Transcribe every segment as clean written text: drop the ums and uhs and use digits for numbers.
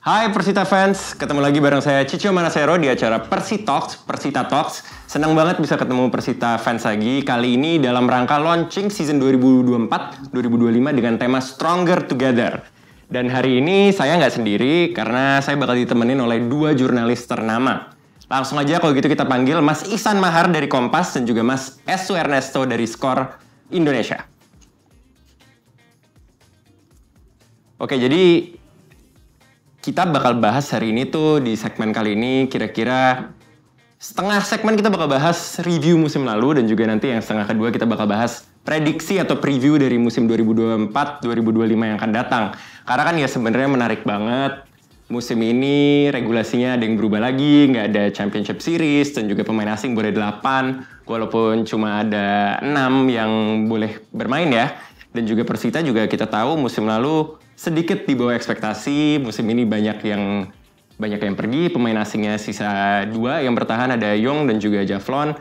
Hai Persita fans, ketemu lagi bareng saya Cicio Manasero di acara Persita Talks. Senang banget bisa ketemu Persita fans lagi. Kali ini dalam rangka launching season 2024-2025 dengan tema Stronger Together. Dan hari ini saya nggak sendiri karena saya bakal ditemenin oleh dua jurnalis ternama. Langsung aja kalau gitu kita panggil Mas Ihsan Mahar dari Kompas dan juga Mas Estu Ernesto dari Skor Indonesia. Oke, jadi kita bakal bahas hari ini tuh di segmen kali ini kira-kira setengah segmen kita bakal bahas review musim lalu dan juga nanti yang setengah kedua kita bakal bahas prediksi atau preview dari musim 2024-2025 yang akan datang. Karena kan ya sebenarnya menarik banget musim ini regulasinya ada yang berubah lagi, nggak ada Championship Series dan juga pemain asing boleh 8 walaupun cuma ada 6 yang boleh bermain ya. Dan juga Persita juga kita tahu musim lalu sedikit di bawah ekspektasi, musim ini banyak yang pergi, pemain asingnya sisa 2, yang bertahan ada Yong dan juga Javlon,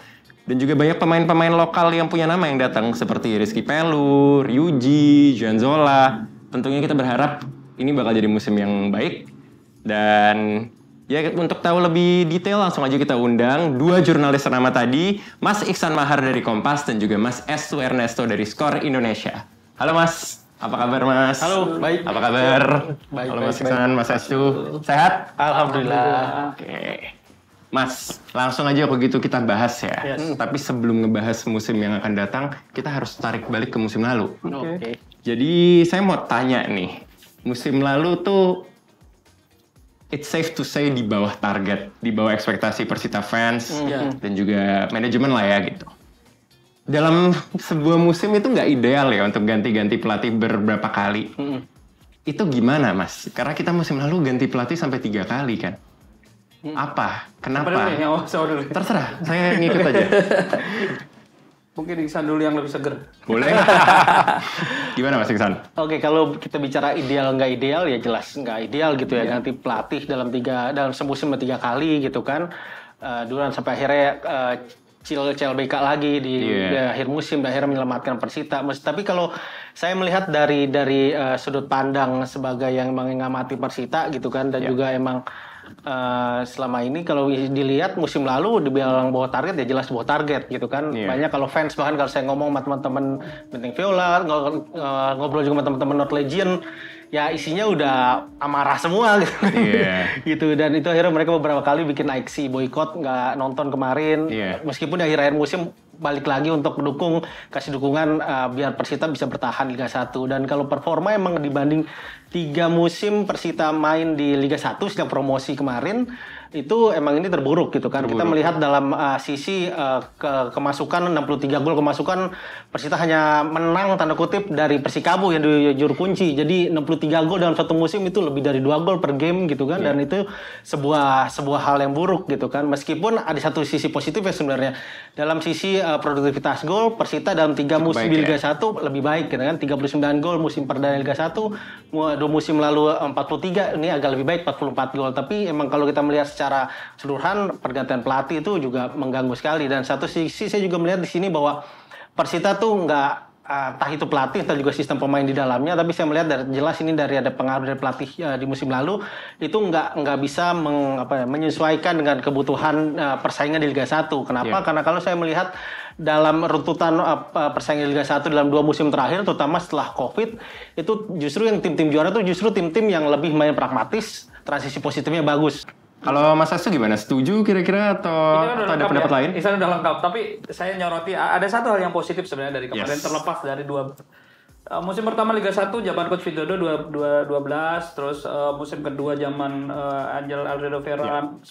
dan juga banyak pemain-pemain lokal yang punya nama yang datang seperti Rizky Pelu, Ryuji, Juan Zola. Tentunya kita berharap ini bakal jadi musim yang baik. Dan ya untuk tahu lebih detail langsung aja kita undang dua jurnalis ternama tadi, Mas Ihsan Mahar dari Kompas dan juga Mas Estu Ernesto dari Skor Indonesia. Halo Mas. Apa kabar Mas? Halo, baik. Apa kabar? Baik, halo Mas baik, Ihsan, Mas Estu. Sehat? Alhamdulillah. Oke. Mas, langsung aja begitu kita bahas ya. Yes. Tapi sebelum ngebahas musim yang akan datang, kita harus tarik balik ke musim lalu. Oke. Jadi saya mau tanya nih, musim lalu tuh it's safe to say di bawah target, di bawah ekspektasi Persita fans dan juga manajemen lah ya gitu. Dalam sebuah musim itu nggak ideal ya untuk ganti-ganti pelatih beberapa kali. Itu gimana Mas? Karena kita musim lalu ganti pelatih sampai 3 kali kan. Apa? Kenapa? Terserah, saya ngikut aja. Mungkin Ihsan dulu yang lebih seger. Boleh? Gimana Mas Ihsan? Oke, kalau kita bicara ideal nggak ideal ya jelas nggak ideal gitu ya. Ganti pelatih dalam semusim 3 kali gitu kan. Duluan sampai akhirnya CLBK lagi di akhir musim dan akhirnya menyelamatkan Persita. Tapi kalau saya melihat dari sudut pandang sebagai yang mengamati Persita gitu kan dan juga emang selama ini kalau dilihat musim lalu dibilang bawah target ya jelas bawah target gitu kan. Banyak kalau fans bahkan kalau saya ngomong sama teman-teman Benteng Viola ngobrol juga sama teman-teman North Legion ya isinya udah amarah semua gitu. Gitu dan itu akhirnya mereka beberapa kali bikin aksi boykot nggak nonton kemarin meskipun di akhir musim balik lagi untuk kasih dukungan biar Persita bisa bertahan Liga 1 dan kalau performa emang dibanding 3 musim Persita main di Liga 1 sejak promosi kemarin itu emang ini terburuk gitu kan. Kita melihat dalam sisi kemasukan 63 gol kemasukan Persita hanya menang tanda kutip dari Persikabo yang di juru kunci. Jadi 63 gol dalam satu musim itu lebih dari 2 gol per game gitu kan dan itu sebuah hal yang buruk gitu kan. Meskipun ada satu sisi positif ya sebenarnya. Dalam sisi produktivitas gol Persita dalam 3 musim di Liga 1 lebih baik gitu kan. 39 gol musim perdana Liga 1, 2 musim lalu 43 ini agak lebih baik 44 gol. Tapi emang kalau kita melihat secara keseluruhan pergantian pelatih itu juga mengganggu sekali dan satu sisi saya juga melihat di sini bahwa Persita tuh nggak entah itu pelatih atau juga sistem pemain di dalamnya tapi saya melihat jelas ini dari ada pengaruh dari pelatih di musim lalu itu nggak bisa menyesuaikan dengan kebutuhan persaingan di Liga 1. Kenapa? Karena kalau saya melihat dalam runtutan persaingan Liga 1 dalam 2 musim terakhir terutama setelah Covid itu justru yang tim-tim juara tuh justru tim-tim yang lebih main pragmatis, transisi positifnya bagus. Kalau Mas Estu gimana? Setuju kira-kira atau ada pendapat lain? Ihsan udah lengkap, tapi saya nyoroti ada satu hal yang positif sebenarnya dari kemarin terlepas dari musim pertama Liga 1 zaman Coach Widodo 12, terus musim kedua zaman Angel Alfredo Vera 9,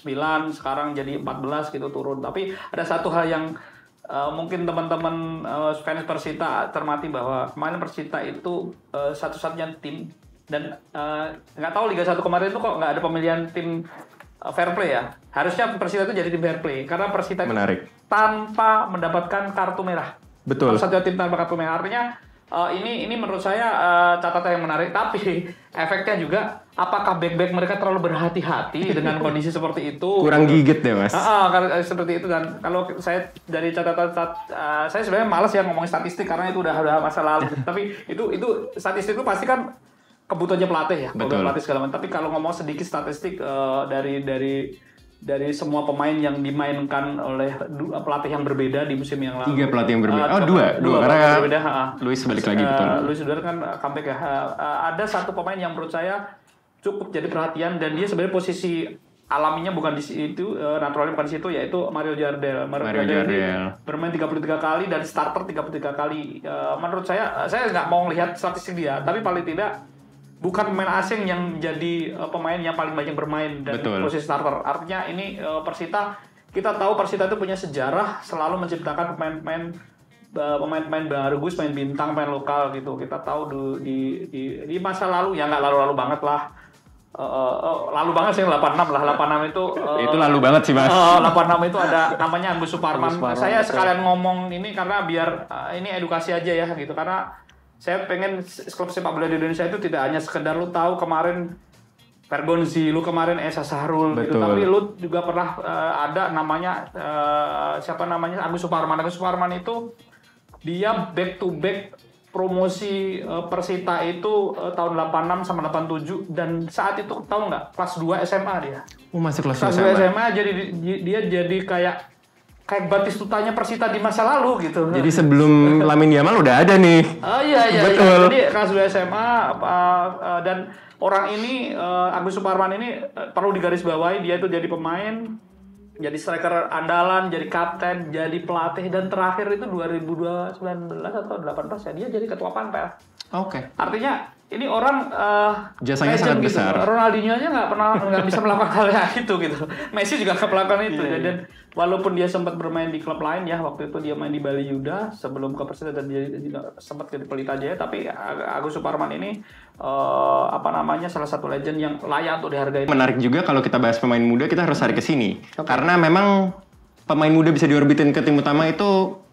sekarang jadi 14 gitu turun. Tapi ada satu hal yang mungkin teman-teman fans Persita cermati bahwa kemarin Persita itu satu-satunya tim dan nggak tahu Liga 1 kemarin itu kok nggak ada pemilihan tim fair play ya. Harusnya Persita itu jadi tim fair play karena Persita itu tanpa mendapatkan kartu merah. Betul. Satu tim tanpa kartu merah artinya ini menurut saya catatan yang menarik tapi efeknya juga apakah back mereka terlalu berhati-hati dengan kondisi seperti itu? Kurang gigit deh Mas. Seperti itu dan kalau saya dari catatan saya sebenarnya malas ya ngomongin statistik karena itu udah masa lalu. Tapi itu statistik itu pasti kan kebutuhannya pelatih ya, Betul. pelatih segala macam. Tapi kalau ngomong sedikit statistik dari semua pemain yang dimainkan oleh pelatih yang berbeda di musim yang lalu. 3 pelatih yang berbeda. Dua pelatih karena berbeda. Luis balik lagi betul. Luis Suarez kan comeback ya. Ada satu pemain yang menurut saya cukup jadi perhatian dan dia sebenarnya posisi alaminya bukan di situ, naturalnya bukan di situ, yaitu Mario Jardel. Mario Jardel bermain 33 kali dan starter 33 kali. Menurut saya nggak mau lihat statistik dia, tapi paling tidak bukan pemain asing yang jadi pemain yang paling banyak bermain dan posisi starter. Artinya ini Persita, kita tahu Persita itu punya sejarah selalu menciptakan pemain-pemain bagus, pemain bintang, pemain lokal gitu. Kita tahu di masa lalu, ya nggak lalu-lalu banget lah. Lalu banget sih 86 lah. 86 itu itu lalu banget sih Mas. 86 itu ada namanya Agus Suparman. Saya sekalian ngomong ini karena biar ini edukasi aja ya gitu, karena saya pengen klub sepak bola di Indonesia itu tidak hanya sekedar lu tahu kemarin Vergonzi, lu kemarin Esa Sahrul gitu, tapi lu juga pernah ada namanya siapa namanya Agus Suparman. Agus Suparman itu dia back to back promosi Persita itu tahun 86 sama 87 dan saat itu tahu nggak kelas 2 SMA dia. Masih kelas 2 SMA jadi dia jadi kayak Batistutanya Persita di masa lalu gitu. Jadi sebelum Lamine Yamal udah ada nih. Iya. Betul. Jadi kelas 2 SMA dan orang ini Agus Suparman ini perlu digarisbawahi, dia itu jadi pemain, jadi striker andalan, jadi kapten, jadi pelatih, dan terakhir itu 2019 atau 18 ya dia jadi ketua Panpel. Oke. Artinya ini orang jasanya sangat gitu. besar. Ronaldinho aja nggak bisa melakukan hal yang itu gitu. Messi juga nggak melakukan itu. Dan walaupun dia sempat bermain di klub lain ya, waktu itu dia main di Bali Yuda sebelum ke Persita dan dia juga sempat ke Pelita Jaya, tapi Agus Suparman ini salah satu legend yang layak untuk dihargai. Menarik juga kalau kita bahas pemain muda, kita harus tarik ke sini. Karena memang pemain muda bisa diorbitin ke tim utama itu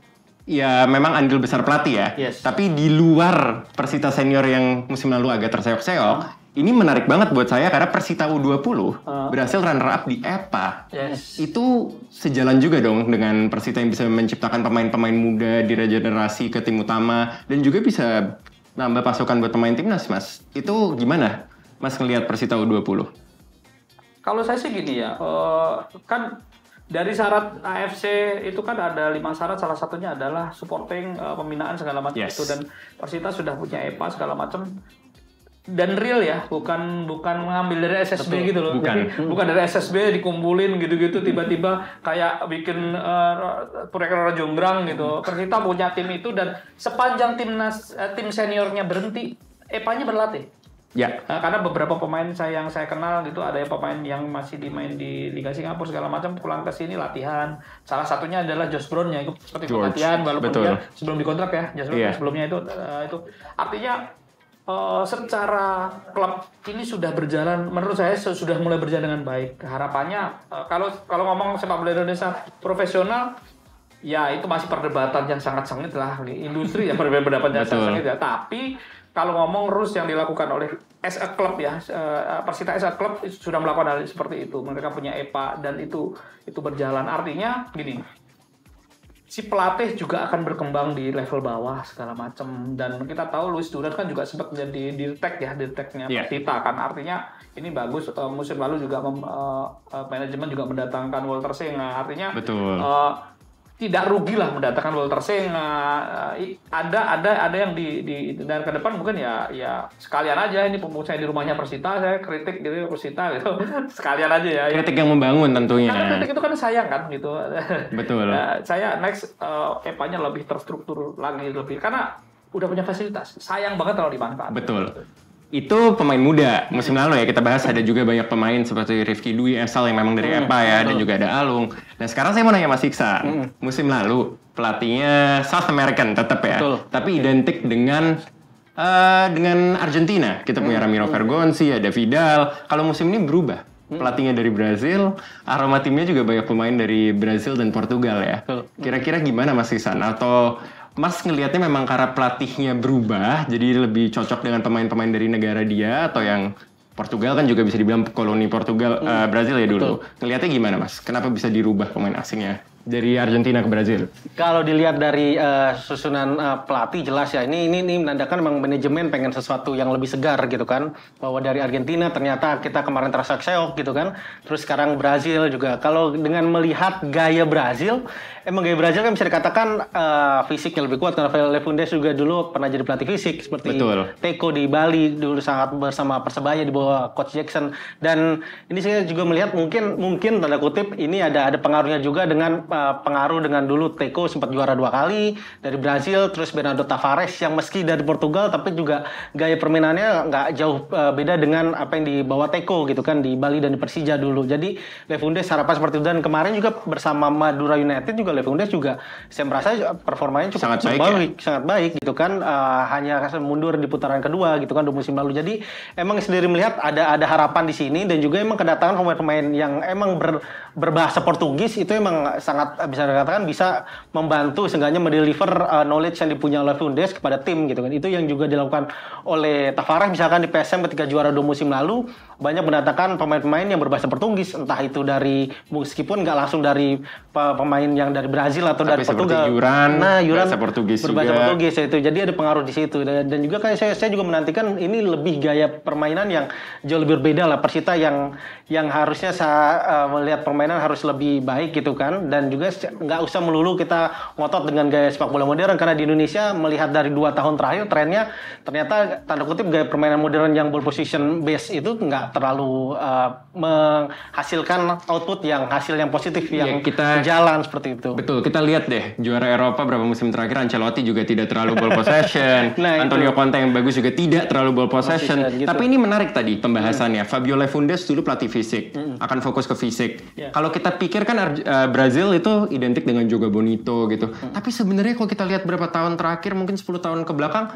ya memang andil besar pelatih ya. Tapi di luar Persita senior yang musim lalu agak terseok-seok, ini menarik banget buat saya karena Persita U20 berhasil runner up di EPA. Itu sejalan juga dong dengan Persita yang bisa menciptakan pemain-pemain muda di regenerasi ke tim utama dan juga bisa nambah pasukan buat pemain timnas, Mas. Itu gimana Mas ngelihat Persita U20? Kalau saya sih gini ya, kan dari syarat AFC itu kan ada 5 syarat, salah satunya adalah supporting pembinaan segala macam itu, dan Persita sudah punya EPA segala macam dan real ya, bukan mengambil dari SSB gitu loh. Bukan dari SSB dikumpulin gitu-gitu tiba-tiba kayak bikin proyek Jonggrang gitu. Persita punya tim itu dan sepanjang tim seniornya berhenti, EPA-nya berlatih. Ya. Karena beberapa pemain yang saya kenal gitu, ada pemain yang masih dimain di Liga Singapura segala macam, pulang ke sini latihan. Salah satunya adalah Josh Brown yang ikut seperti latihan walaupun dia sebelum dikontrak ya. Josh Brown sebelumnya itu artinya secara klub ini sudah berjalan, menurut saya sudah mulai berjalan dengan baik. Harapannya kalau ngomong sepak bola Indonesia profesional, ya itu masih perdebatan yang sangat sengit lah. Industri ya perdebatan yang sangat sengit ya. Tapi kalau ngomong rules yang dilakukan oleh as a club ya, Persita as a club sudah melakukan hal seperti itu. Mereka punya EPA dan itu berjalan. Artinya gini, si pelatih juga akan berkembang di level bawah segala macam, dan kita tahu Luis Duran kan juga sempat menjadi dirteknya Persita kan. Artinya ini bagus. Musim lalu juga manajemen juga mendatangkan Walter Senga. Artinya tidak rugi lah mendatangkan Walter Senga. Ada yang dari ke depan mungkin ya sekalian aja, ini saya di rumahnya Persita, saya kritik gitu Persita gitu. Sekalian aja ya. Kritik yang membangun tentunya. Karena kritik itu kan sayang kan gitu. Betul. Saya next EPA-nya lebih terstruktur lagi lebih, karena udah punya fasilitas. Sayang banget kalau dimanfaatkan. Betul. Itu pemain muda. Musim lalu ya kita bahas ada juga banyak pemain seperti Rifki Dwi, Esal yang memang dari EPA ya, dan juga ada Alung. Nah sekarang saya mau nanya Mas Iksan. Musim lalu pelatihnya South American tetap ya, tapi identik dengan Argentina. Kita punya Ramiro Vergonzi, ada Vidal. Kalau musim ini berubah. Pelatihnya dari Brazil, aroma timnya juga banyak pemain dari Brazil dan Portugal ya. Kira-kira gimana Mas Iksan? Atau Mas ngelihatnya memang karena pelatihnya berubah, jadi lebih cocok dengan pemain-pemain dari negara dia, atau yang Portugal kan juga bisa dibilang koloni Brazil ya dulu. Ngelihatnya gimana Mas? Kenapa bisa dirubah pemain asingnya? dari Argentina ke Brazil? Kalau dilihat dari susunan pelatih jelas ya ini menandakan memang manajemen pengen sesuatu yang lebih segar gitu kan, bahwa dari Argentina ternyata kita kemarin terasa seok gitu kan, terus sekarang Brazil juga. Kalau dengan melihat gaya Brazil, emang gaya Brazil kan bisa dikatakan fisiknya lebih kuat karena Lefundes juga dulu pernah jadi pelatih fisik seperti Teko di Bali dulu sangat bersama Persebaya di bawah Coach Jackson. Dan ini saya juga melihat mungkin tanda kutip ini ada pengaruhnya juga dengan pengaruh dengan dulu Teko sempat juara 2 kali dari Brazil, terus Bernardo Tavares yang meski dari Portugal tapi juga gaya permainannya nggak jauh beda dengan apa yang dibawa Teko gitu kan di Bali dan di Persija dulu. Jadi Lefundes harapan seperti itu, dan kemarin juga bersama Madura United juga Lefundes juga saya merasa performanya cukup sangat baik gitu kan, hanya mundur di putaran kedua gitu kan 2 musim lalu. Jadi emang sendiri melihat ada harapan di sini, dan juga emang kedatangan pemain-pemain yang emang berbahasa Portugis itu emang sangat bisa dikatakan bisa membantu seenggaknya mendeliver knowledge yang dipunya oleh Lefundes kepada tim gitu kan. Itu yang juga dilakukan oleh Tavares misalkan di PSM ketika juara 2 musim lalu, banyak mendatangkan pemain-pemain yang berbahasa Portugis, entah itu dari meskipun nggak langsung dari pemain yang dari Brazil atau dari Portugal. Yuran berbahasa Portugis itu. Jadi ada pengaruh di situ, dan juga kayak saya juga menantikan ini lebih gaya permainan yang jauh lebih berbeda lah. Persita yang harusnya saya melihat permainan harus lebih baik gitu kan, dan juga nggak usah melulu kita ngotot dengan gaya sepak bola modern, karena di Indonesia melihat dari 2 tahun terakhir trennya ternyata tanda kutip gaya permainan modern yang ball position base itu nggak terlalu menghasilkan output hasil yang positif yang kita jalan seperti itu. Betul, kita lihat deh juara Eropa berapa musim terakhir Ancelotti juga tidak terlalu ball possession. Antonio Conte yang bagus juga tidak terlalu ball possession. Gitu. Tapi ini menarik tadi pembahasannya. Fabio Lefundes dulu pelatih fisik, akan fokus ke fisik. Kalau kita pikir kan Brazil itu identik dengan Joga Bonito gitu. Tapi sebenarnya kalau kita lihat berapa tahun terakhir, mungkin 10 tahun ke belakang,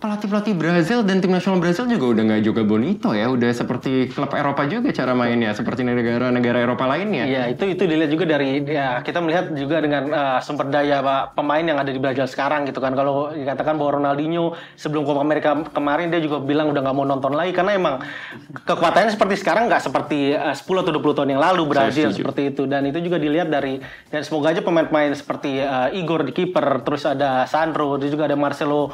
pelatih Brazil dan tim nasional Brazil juga udah nggak Joga Bonito ya, udah seperti klub Eropa juga cara mainnya, seperti negara-negara Eropa lainnya. Iya, itu dilihat juga dari kita melihat juga dengan sumber daya pemain yang ada di Brazil sekarang gitu kan. Kalau dikatakan bahwa Ronaldinho sebelum Copa America kemarin dia juga bilang udah nggak mau nonton lagi karena emang kekuatannya seperti sekarang, nggak seperti 10 atau 20 tahun yang lalu Brazil seperti itu. Dan itu juga dilihat dan semoga aja pemain-pemain seperti Igor di kiper, terus ada Sandro, terus juga ada Marcelo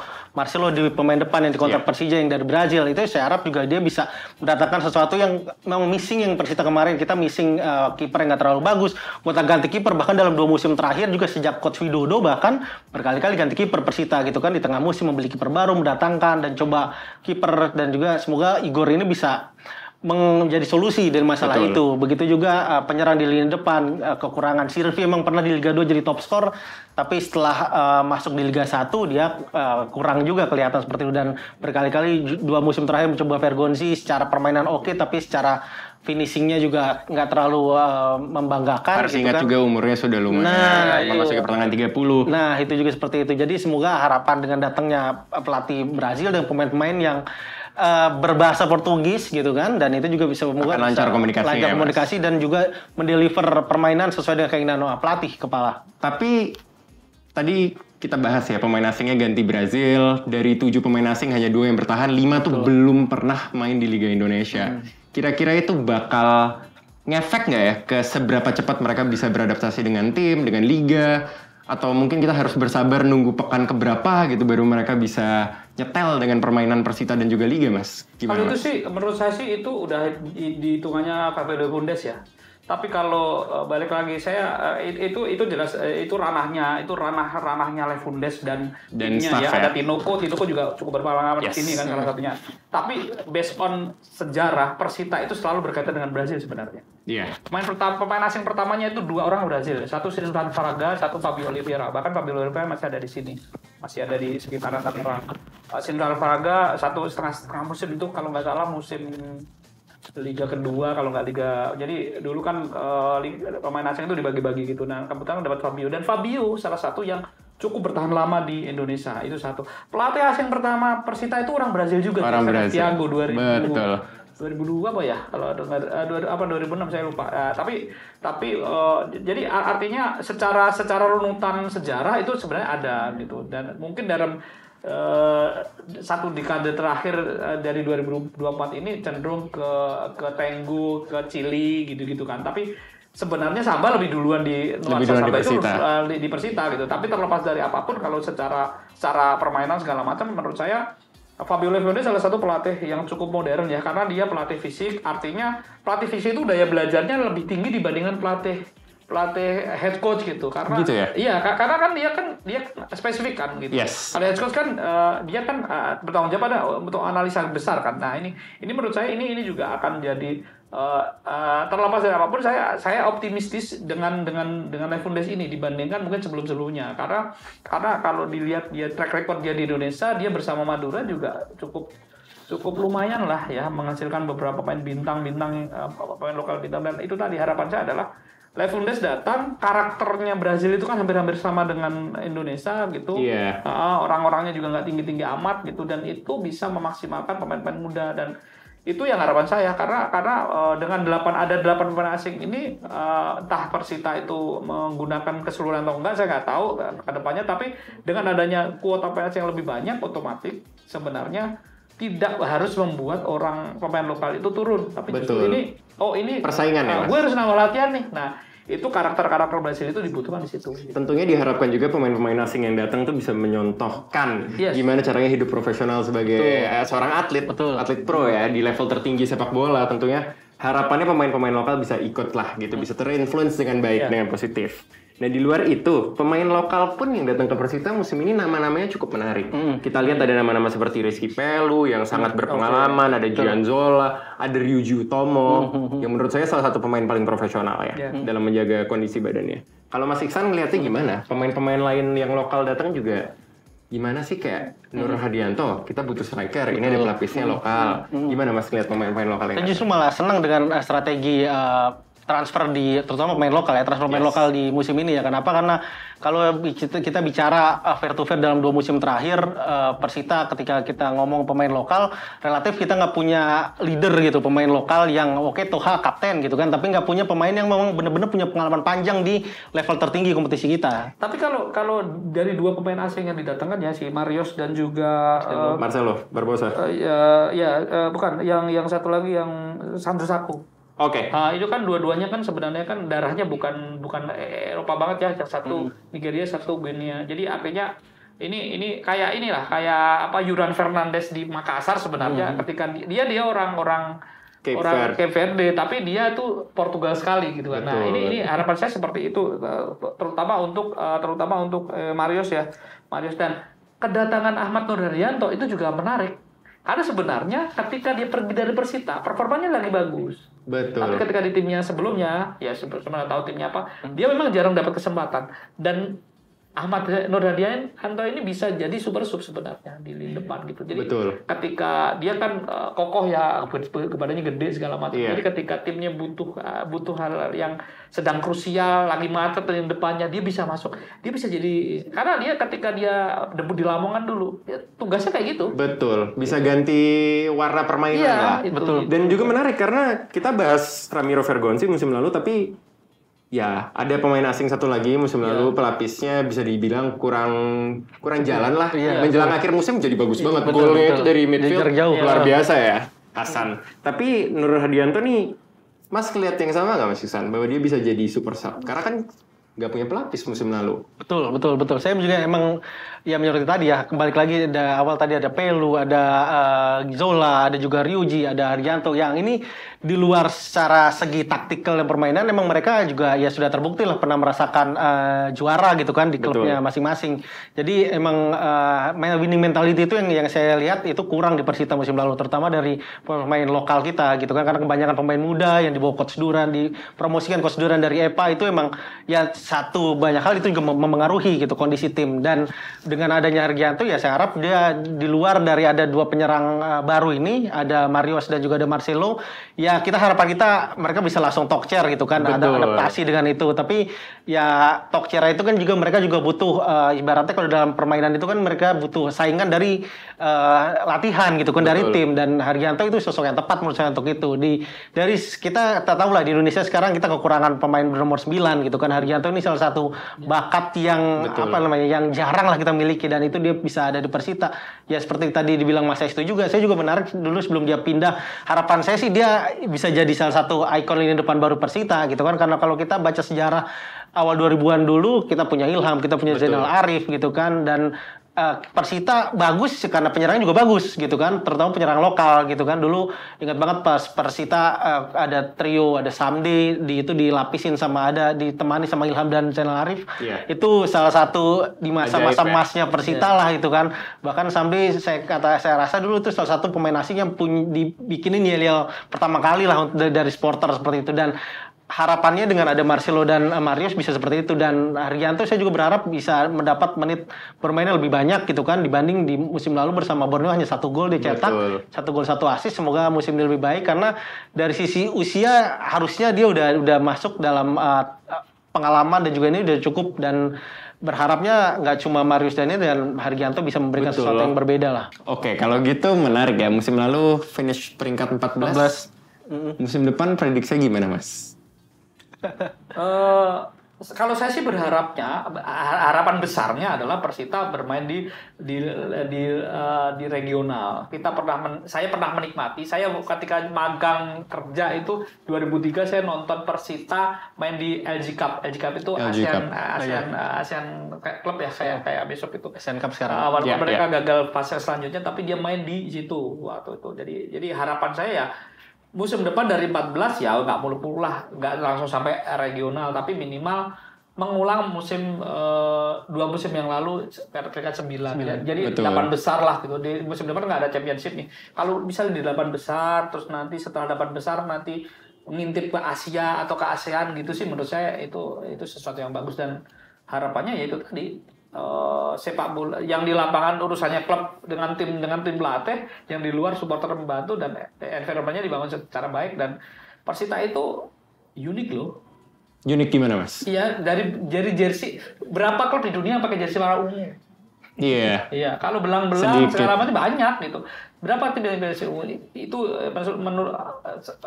di pemain depan yang dikontrak Persija yang dari Brazil, itu saya harap juga dia bisa mendatangkan sesuatu yang memang missing yang Persita kemarin. Kita missing kiper yang nggak terlalu bagus, buat ganti kiper bahkan dalam 2 musim terakhir juga sejak Coach Widodo bahkan berkali-kali ganti kiper Persita gitu kan, di tengah musim membeli kiper baru, mendatangkan dan coba kiper, dan juga semoga Igor ini bisa menjadi solusi dari masalah itu. Begitu juga penyerang di lini depan, kekurangan Sirvi emang pernah di Liga 2 jadi top skor, tapi setelah masuk di Liga 1 dia kurang juga kelihatan seperti itu, dan berkali-kali 2 musim terakhir mencoba Vergonzi secara permainan oke, tapi secara finishingnya juga nggak terlalu membanggakan. Harus ingat juga umurnya sudah lumayan, masuk ke pertengahan 30. Nah itu juga seperti itu. Jadi semoga harapan dengan datangnya pelatih Brazil dan pemain-pemain yang berbahasa Portugis gitu kan, dan itu juga bisa lancar komunikasi dan juga mendeliver permainan sesuai dengan keinginan pelatih kepala. Tapi tadi kita bahas ya pemain asingnya ganti Brazil, dari 7 pemain asing hanya 2 yang bertahan, 5 tuh belum pernah main di Liga Indonesia. Kira-kira itu bakal ngefek nggak ya ke seberapa cepat mereka bisa beradaptasi dengan tim, dengan liga, atau mungkin kita harus bersabar nunggu pekan keberapa gitu baru mereka bisa nyetel dengan permainan Persita dan juga liga, Mas? Gimana? Kalau itu sih menurut saya sih itu udah dihitungannya Fabio Lefundes ya. Tapi kalau balik lagi saya itu jelas itu ranahnya Lefundes dan timnya ya. Ada Tinoco juga cukup berpengalaman di sini kan salah satunya. Tapi based on sejarah Persita itu selalu berkaitan dengan Brazil sebenarnya. Iya. Pemain asing pertamanya itu 2 orang Brazil, satu Sindral Faraga, satu Fabio Oliveira. Bahkan Fabio Oliveira masih ada di sini, masih ada di sekitaran Tangerang. Sindral Faraga 1,5 musim itu kalau nggak salah musim Liga kedua kalau nggak Liga. Jadi dulu kan pemain asing itu dibagi-bagi gitu. Nah kebetulan dapat Fabio, dan Fabio salah satu yang cukup bertahan lama di Indonesia. Itu satu. Pelatih asing pertama Persita itu orang Brazil juga. Orang Brazil. Thiago 2000. Betul. 2002 apa ya? Kalau 2006 saya lupa. Tapi jadi artinya secara runutan sejarah itu sebenarnya ada gitu. Dan mungkin dalam satu dekade terakhir dari 2024 ini cenderung ke Tenggu, ke Chili gitu-gitu kan. Tapi sebenarnya Samba lebih duluan di nuansa Samba itu di Persita gitu. Tapi terlepas dari apapun, kalau secara permainan segala macam, menurut saya Fabio Levrone salah satu pelatih yang cukup modern ya, karena dia pelatih fisik. Artinya pelatih fisik itu daya belajarnya lebih tinggi dibandingkan pelatih head coach gitu. Karena gitu ya? Iya, karena kan dia spesifik kan gitu. Yes. Kalau head coach kan dia kan bertanggung jawab untuk analisa besar kan. Nah, ini menurut saya ini juga akan jadi terlepas dari apapun, saya optimistis dengan Levendes ini dibandingkan mungkin sebelum-sebelumnya, karena kalau dilihat dia track record dia di Indonesia, dia bersama Madura juga cukup lumayan lah ya, menghasilkan beberapa pemain bintang pemain lokal bintang. Dan itu tadi harapan saya adalah Levendes datang, karakternya Brazil itu kan hampir sama dengan Indonesia gitu. Orang-orangnya juga nggak tinggi-tinggi amat gitu, dan itu bisa memaksimalkan pemain-pemain muda. Dan itu yang harapan saya, karena dengan 8 pemain asing ini, entah Persita itu menggunakan keseluruhan atau enggak saya nggak tahu ke depannya, tapi dengan adanya kuota pemain asing yang lebih banyak, otomatis sebenarnya tidak harus membuat pemain lokal itu turun, tapi justru ini persaingan ya, Mas? Gue harus nambah latihan nih. Nah, itu karakter Brasil itu dibutuhkan di situ. Tentunya diharapkan juga pemain-pemain asing yang datang tuh bisa menyontohkan gimana caranya hidup profesional sebagai seorang atlet pro ya, di level tertinggi sepak bola. Tentunya harapannya pemain-pemain lokal bisa ikut lah gitu, bisa terinfluence dengan baik, dengan positif. Nah, di luar itu, pemain lokal pun yang datang ke Persita musim ini nama-namanya cukup menarik. Kita lihat ada nama-nama seperti Rizky Pelu yang sangat berpengalaman, ada Gianzola, ada Ryuji Utomo, yang menurut saya salah satu pemain paling profesional ya dalam menjaga kondisi badannya. Kalau Mas Iksan ngeliatnya gimana? Pemain-pemain lain yang lokal datang juga gimana sih, kayak Nur Hadianto, kita butuh striker, ini ada pelapisnya lokal. Gimana Mas ngeliat pemain-pemain lokal yang saya justru malah senang dengan strategi transfer terutama pemain lokal ya, transfer pemain lokal di musim ini ya. Kenapa? Karena kalau kita bicara fair to fair dalam 2 musim terakhir, Persita ketika kita ngomong pemain lokal, relatif kita nggak punya leader gitu, pemain lokal yang Toha kapten gitu kan, tapi nggak punya pemain yang memang benar-benar punya pengalaman panjang di level tertinggi kompetisi kita. Tapi kalau dari 2 pemain asing yang didatangkan ya, si Marios dan juga Marcelo Barbosa. Bukan, yang satu lagi yang Sandro Saku. Itu kan dua-duanya kan sebenarnya kan darahnya bukan Eropa banget ya, yang satu Nigeria, satu Guinea. Jadi artinya ini kayak Juran Fernandes di Makassar sebenarnya, ketika dia orang Cape Verde, tapi dia tuh Portugal sekali gitu kan. Nah, ini harapan saya seperti itu, terutama untuk Marios ya. Dan kedatangan Ahmad Nur Haryanto itu juga menarik. Karena sebenarnya ketika dia pergi dari Persita, performanya lagi bagus. Betul. Tapi ketika di timnya sebelumnya, ya sebenarnya tahu timnya apa, dia memang jarang dapat kesempatan. Dan Ahmad Nur Hadianto ini bisa jadi super sub sebenarnya di lini depan gitu. Jadi ketika dia kan kokoh ya, badannya gede segala macam. Jadi ketika timnya butuh hal yang sedang krusial, lagi macet di depannya, dia bisa masuk. Dia bisa jadi, karena dia ketika dia debut di Lamongan dulu, ya, tugasnya kayak gitu. Betul. Bisa ganti warna permainan lah. Betul. Dan juga menarik karena kita bahas Ramiro Vergonzi musim lalu, tapi ya, ada pemain asing satu lagi musim lalu, pelapisnya bisa dibilang kurang jalan lah. Menjelang akhir musim jadi bagus banget. Golnya itu dari midfield luar biasa ya, Hasan. Tapi Nur Hadianto nih, Mas lihat yang sama nggak Mas Iksan? Bahwa dia bisa jadi super sub? Karena kan nggak punya pelapis musim lalu. Betul. Saya juga emang ya menurut tadi ya, kembali lagi awal tadi ada Pelu, ada Zola, ada juga Ryuji, ada Haryanto, yang ini di luar secara segi taktikal dan permainan emang mereka juga ya sudah terbukti lah pernah merasakan juara gitu kan di klubnya masing-masing. Jadi emang winning mentality itu yang saya lihat itu kurang di Persita musim lalu, terutama dari pemain lokal kita gitu kan, karena kebanyakan pemain muda yang dibawa Coach Duran, dipromosikan Coach Duran dari EPA, itu emang ya satu banyak hal itu juga mempengaruhi gitu kondisi tim. Dan dengan adanya Haryanto ya saya harap dia di luar dari ada 2 penyerang baru ini, ada Marios dan juga ada Marcelo, ya harapan kita mereka bisa langsung talk chair gitu kan, ada adaptasi dengan itu. Tapi ya talk chair itu kan juga mereka juga butuh ibaratnya kalau dalam permainan itu kan mereka butuh saingan dari latihan gitu kan, dari tim. Dan Haryanto itu sosok yang tepat menurut saya untuk itu. Dari kita tahu lah di Indonesia sekarang kita kekurangan pemain bernomor 9 gitu kan. Haryanto ini salah satu bakat yang yang jarang lah kita miliki, dan itu dia bisa ada di Persita. Ya seperti tadi dibilang Mas Estu juga, saya juga menarik dulu sebelum dia pindah, harapan saya sih dia bisa jadi salah satu ikon lini depan baru Persita gitu kan, karena kalau kita baca sejarah awal 2000-an dulu kita punya Ilham, kita punya Zainal Arif gitu kan, dan Persita bagus karena penyerangnya juga bagus gitu kan, terutama penyerang lokal gitu kan. Dulu ingat banget pas Persita ada trio, ada Samde itu dilapisin sama ditemani sama Ilham dan Zainal Arif. Itu salah satu di masa-masa emasnya Persita lah itu kan. Bahkan Samde saya rasa dulu itu salah satu pemain asing yang dibikinin yel-yel pertama kali lah dari supporter seperti itu, dan harapannya dengan ada Marcelo dan Marius bisa seperti itu. Dan Hargianto saya juga berharap bisa mendapat menit bermainnya lebih banyak gitu kan, dibanding di musim lalu bersama Borneo hanya 1 gol dicetak, 1 gol 1 assist. Semoga musim ini lebih baik, karena dari sisi usia harusnya dia udah masuk dalam pengalaman, dan juga ini udah cukup, dan berharapnya nggak cuma Marius dan Hargianto bisa memberikan sesuatu yang berbeda lah. Oke, kalau gitu menarik ya. Musim lalu finish peringkat 14. Musim depan prediksinya gimana, Mas? Kalau saya sih berharapnya, harapan besarnya adalah Persita bermain di regional. Saya pernah menikmati. Saya ketika magang kerja itu 2003 saya nonton Persita main di LG Cup. LG Cup itu ASEAN Club ya, kayak besok itu. ASEAN Cup sekarang. Walaupun mereka gagal fase selanjutnya, tapi dia main di situ waktu itu. Jadi harapan saya ya, musim depan dari 14 ya nggak muluk-muluk lah, nggak langsung sampai regional, tapi minimal mengulang dua musim yang lalu peringkat 9. Ya. Jadi 8 besar lah gitu. Di musim depan nggak ada championship nih. Kalau bisa di 8 besar, terus nanti setelah 8 besar nanti ngintip ke Asia atau ke ASEAN gitu sih, menurut saya itu sesuatu yang bagus. Dan harapannya ya itu tadi, sepak bola yang di lapangan urusannya klub dengan tim pelatih, yang di luar supporter membantu, dan environment-nya dibangun secara baik. Dan Persita itu unik loh. Unik gimana, Mas? Iya, dari jersey, berapa klub di dunia pakai jersey warna ungu? Iya. Iya, kalau belang-belang segala macam banyak gitu. Berapa tim yang jersey ungu? Itu menurut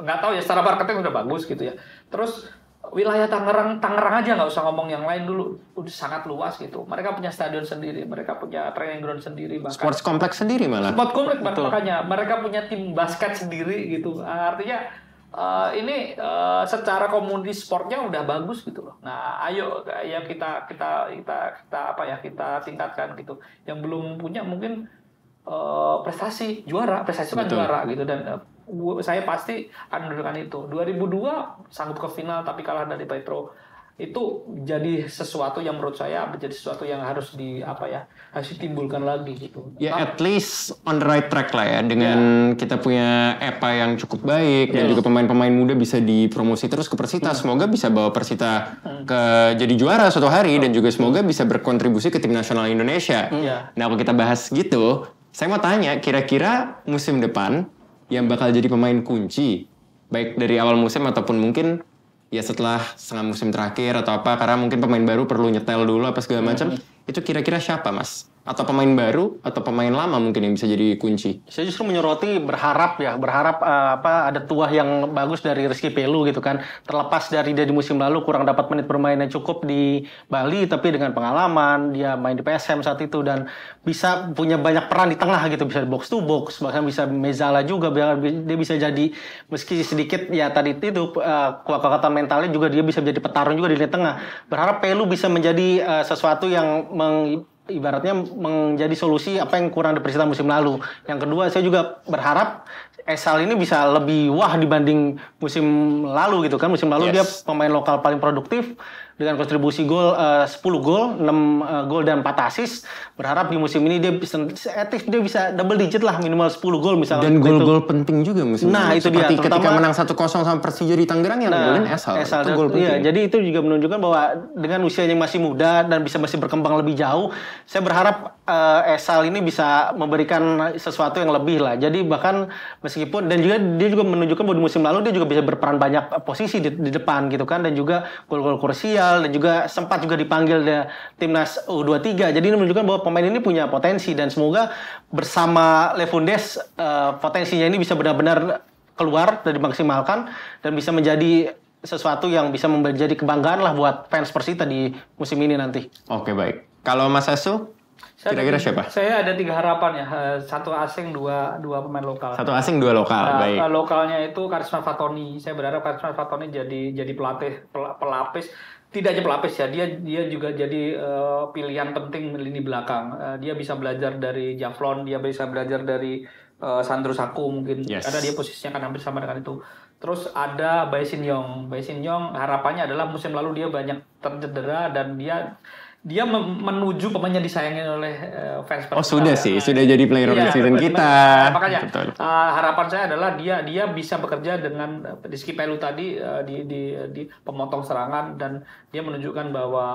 nggak tahu ya, secara marketing udah bagus gitu ya. Terus wilayah Tangerang aja, nggak usah ngomong yang lain dulu, udah sangat luas gitu. Mereka punya stadion sendiri, mereka punya training ground sendiri, bahkan sports kompleks sendiri malah. Sport kompleks, makanya mereka punya tim basket sendiri gitu. Artinya ini secara community sportnya udah bagus gitu loh. Nah, ayo ya kita tingkatkan gitu. Yang belum punya mungkin prestasi kan juara gitu. Dan saya pasti akan menunjukkan itu. 2002 sanggup ke final tapi kalah dari Petro. Itu jadi sesuatu yang menurut saya menjadi sesuatu yang harus harus ditimbulkan lagi gitu. Ya, at least on the right track lah ya, dengan kita punya EPA yang cukup baik, dan juga pemain-pemain muda bisa dipromosi terus ke Persita. Semoga bisa bawa Persita jadi juara suatu hari, dan juga semoga bisa berkontribusi ke tim nasional Indonesia. Nah, kalau kita bahas gitu, saya mau tanya, kira-kira musim depan yang bakal jadi pemain kunci, baik dari awal musim ataupun mungkin ya setelah setengah musim terakhir atau apa, karena mungkin pemain baru perlu nyetel dulu apa segala macam, itu kira-kira siapa, Mas? Atau pemain baru atau pemain lama mungkin yang bisa jadi kunci? Saya justru menyoroti berharap ada tuah yang bagus dari Rizky Pelu gitu kan. Terlepas dari dia di musim lalu kurang dapat menit bermain yang cukup di Bali, tapi dengan pengalaman dia main di PSM saat itu dan bisa punya banyak peran di tengah gitu, bisa box to box, bahkan bisa Mezala juga, dia bisa jadi meski sedikit ya tadi itu kekuatan mentalnya juga, dia bisa menjadi petarung juga di lini tengah. Berharap Pelu bisa menjadi sesuatu yang ibaratnya menjadi solusi apa yang kurang di Persita musim lalu. Yang kedua, saya juga berharap Esal ini bisa lebih wah dibanding musim lalu gitu kan. Musim lalu dia pemain lokal paling produktif dengan kontribusi gol 10 gol, 6 gol dan 4 assist. Berharap di musim ini dia bisa double digit lah, minimal 10 gol misalnya. Dan gol-gol penting juga musim ini. Nah, itu seperti dia. Ketika menang 1-0 sama Persija di Tangerang yang golin Esal. Itu gol penting. Iya, jadi itu juga menunjukkan bahwa dengan usianya yang masih muda dan masih berkembang lebih jauh, saya berharap Esal ini bisa memberikan sesuatu yang lebih lah. Jadi bahkan meskipun, dan juga dia juga menunjukkan bahwa di musim lalu dia juga bisa berperan banyak posisi di depan gitu kan, dan juga gol-gol krusial, dan juga sempat juga dipanggil di timnas U23. Jadi ini menunjukkan bahwa pemain ini punya potensi, dan semoga bersama Lewandowski potensinya ini bisa benar-benar keluar dan dimaksimalkan dan bisa menjadi sesuatu yang bisa menjadi kebanggaan lah buat fans Persita di musim ini nanti. Oke, baik. Kalau Mas Asu, Kira-kira siapa? Saya ada 3 harapan ya. 1 asing, 2 pemain lokal. 1 asing, 2 lokal. Baik. Lokalnya itu Karisma Fatoni. Saya berharap Karisma Fatoni jadi pelatih pelapis. Tidak aja pelapis ya, dia juga jadi pilihan penting lini belakang. Dia bisa belajar dari Javlon, dia bisa belajar dari Sandro Saku mungkin, karena dia posisinya kan hampir sama dengan itu. Terus ada Bae Shin Yong. Bae Shin Yong harapannya adalah musim lalu dia banyak tercedera dan dia menuju pemain yang disayangi oleh fans Persita. Oh sudah sih, sudah jadi player of the season kita. Makanya harapan saya adalah dia bisa bekerja dengan Rizky Pelu tadi di pemotong serangan dan dia menunjukkan bahwa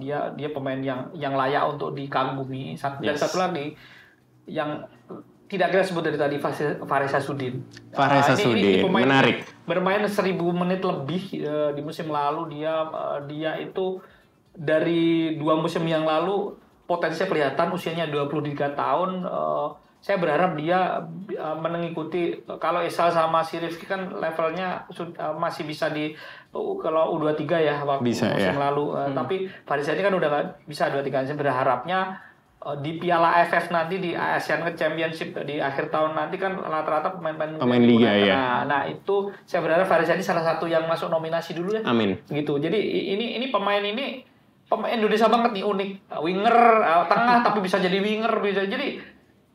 dia pemain yang layak untuk dikagumi. Dan satu lagi yang tidak kita sebut dari tadi, Fares Sassuddin. Fares Sassuddin, menarik. Bermain 1000 menit lebih di musim lalu, dia itu dari 2 musim yang lalu potensinya kelihatan, usianya 23 tahun. Saya berharap dia mengikuti, kalau Esal sama si Rifki kan levelnya masih bisa di kalau U23 ya waktu bisa, musim ya. lalu. Tapi Faris ini kan udah nggak bisa 23. Saya berharapnya di Piala AFF nanti, di Asian Championship di akhir tahun nanti kan rata-rata pemain liga ya. Nah itu saya berharap Faris ini salah satu yang masuk nominasi dulu ya. Amin. Gitu. Jadi ini pemain Indonesia banget nih, unik. Winger tengah tapi bisa jadi winger, bisa jadi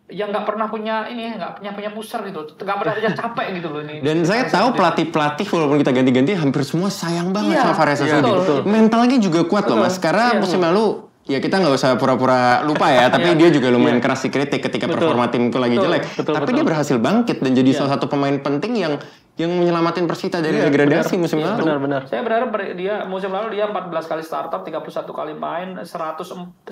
yang nggak pernah punya nggak punya pusar gitu, nggak pernah punya capek gitu loh ini. Dan saya tahu pelatih walaupun kita ganti-ganti hampir semua sayang banget sama Fares Sassuddin. Mentalnya juga kuat loh Mas, karena musim lalu ya kita nggak usah pura-pura lupa ya, tapi dia juga lumayan keras dikritik ketika performa timku lagi jelek. Tapi dia berhasil bangkit dan jadi salah satu pemain penting yang menyelamatin Persita dari degradasi musim lalu. Benar. Saya berharap dia musim lalu dia 14 kali startup, 31 kali main, 1493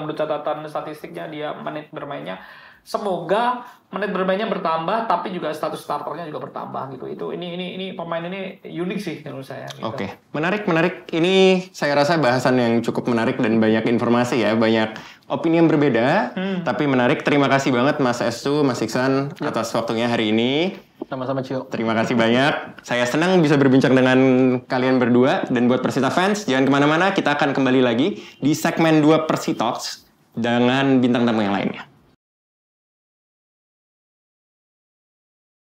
menurut catatan statistiknya dia menit bermainnya. Semoga menit bermainnya bertambah, tapi juga status starternya juga bertambah gitu. Ini pemain ini unik sih menurut saya. Gitu. Oke, menarik. Ini saya rasa bahasan yang cukup menarik dan banyak informasi ya, banyak opini yang berbeda, tapi menarik. Terima kasih banget Mas Estu, Mas Iksan atas waktunya hari ini. Sama-sama Cio. Terima kasih banyak. Saya senang bisa berbincang dengan kalian berdua. Dan buat Persita fans, jangan kemana-mana. Kita akan kembali lagi di segmen 2 Persi Talks dengan bintang tamu yang lainnya.